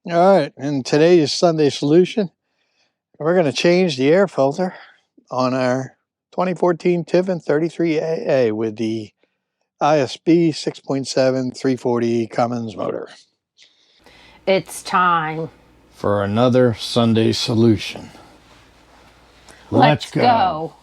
All right, in today's Sunday solution, we're going to change the air filter on our 2014 Tiffin 33AA with the ISB 6.7 340 Cummins motor. It's time for another Sunday solution. Let's go.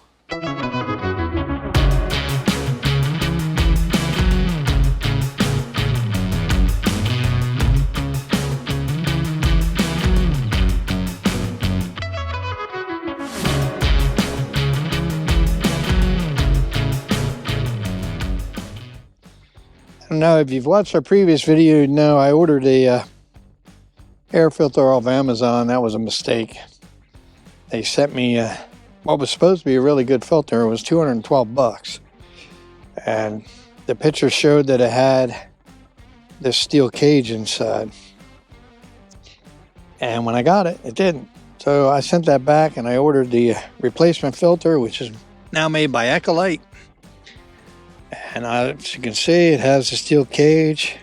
Now, if you've watched our previous video, you know I ordered a air filter off Amazon. That was a mistake. They sent me what was supposed to be a really good filter. It was $212, and the picture showed that it had this steel cage inside, and when I got it, it didn't. So I sent that back, and I ordered the replacement filter, which is now made by Ecolite. And as you can see, it has a steel cage,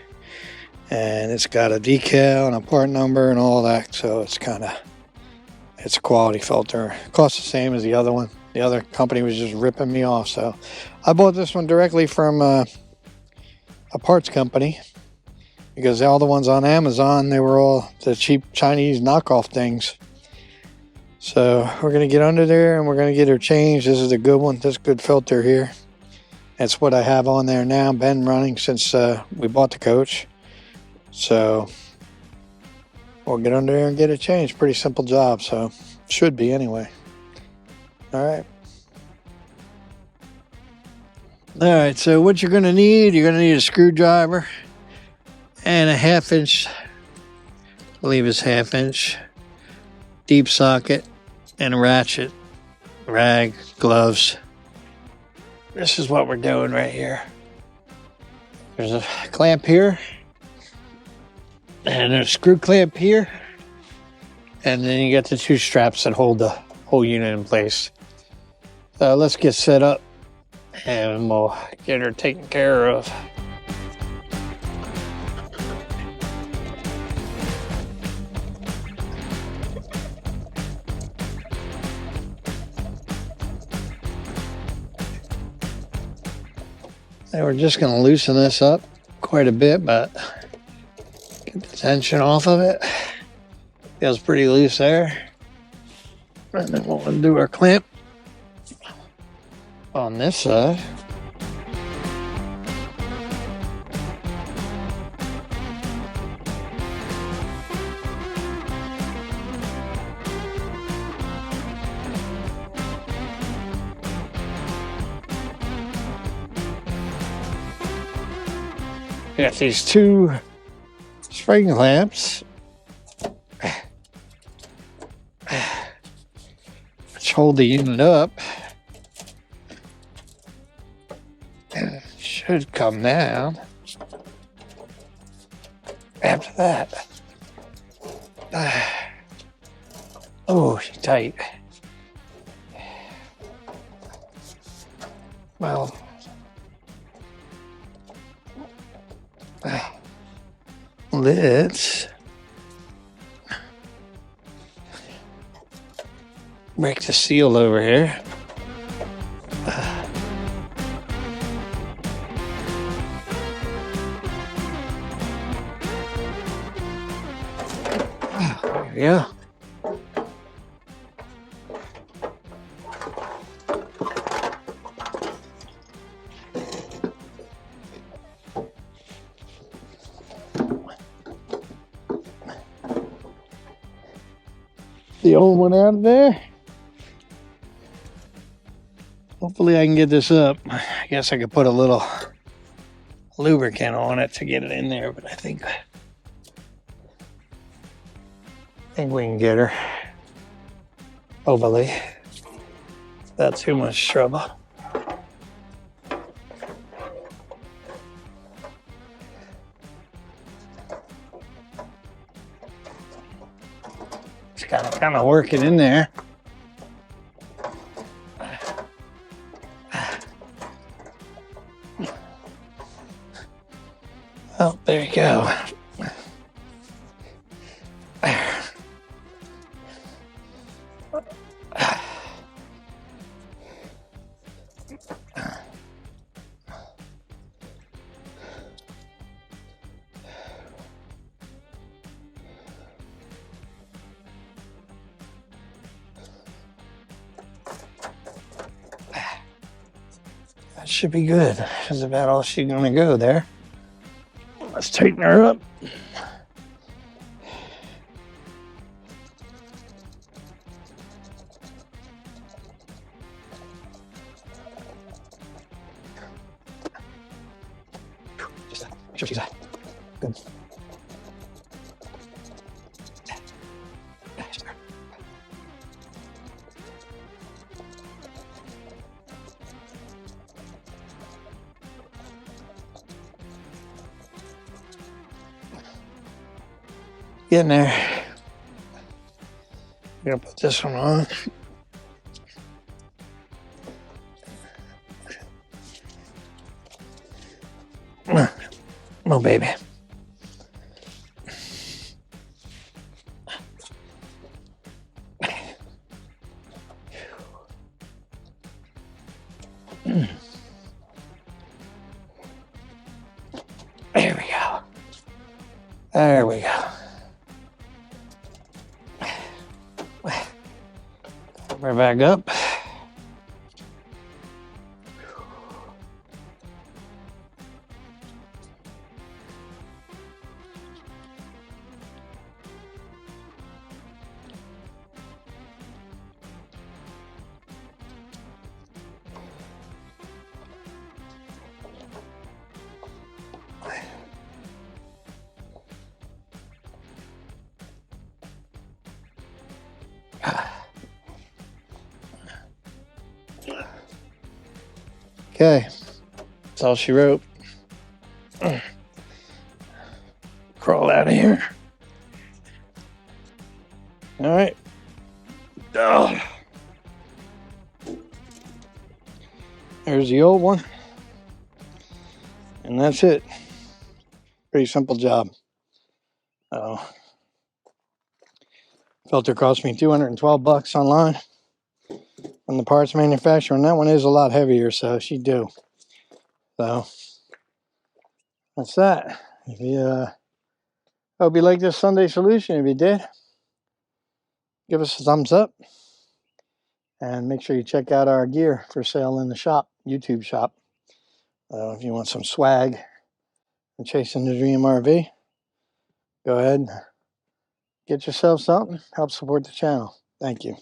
and it's got a decal and a part number and all that. So it's a quality filter. It costs the same as the other one. The other company was just ripping me off. So I bought this one directly from a parts company, because all the ones on Amazon, they were all the cheap Chinese knockoff things. So we're going to get under there and we're going to get her changed. This is a good one. This good filter here. That's what I have on there now. Been running since we bought the coach. So we'll get under there and get it changed. Pretty simple job. So should be anyway. All right. All right. So what you're going to need a screwdriver and a 1/2 inch, I believe it's 1/2 inch, deep socket, and a ratchet, rag, gloves. This is what we're doing right here. There's a clamp here, and a screw clamp here, and then you got the 2 straps that hold the whole unit in place. So let's get set up, and we'll get her taken care of. And we're just going to loosen this up quite a bit, but get the tension off of it. Feels pretty loose there. And then we'll undo our clamp on this side. We got these 2 spring clamps, which hold the unit up. And it should come down after that. Oh, she's tight. Well, let's break the seal over here. There we go. The old one out of there. Hopefully I can get this up. I guess I could put a little lubricant on it to get it in there, but I think we can get her. Hopefully. Not too much trouble. It's kind of working in there. Oh, there you go. That should be good. That's about all she's gonna go there. Let's tighten her up. Just make sure she's good. Getting there. I'm gonna put this one on. Oh, baby. There we go. There we go. We're back up. Okay, that's all she wrote. Crawl out of here. All right. Oh. There's the old one. And that's it. Pretty simple job. Filter cost me $212 online from the parts manufacturer, and that one is a lot heavier, so she do. So that's that. If you hope you like this Sunday solution. If you did, give us a thumbs up, and make sure you check out our gear for sale in the shop, YouTube shop. If you want some swag and chasing the dream RV, go ahead and get yourself something. Help support the channel. Thank you.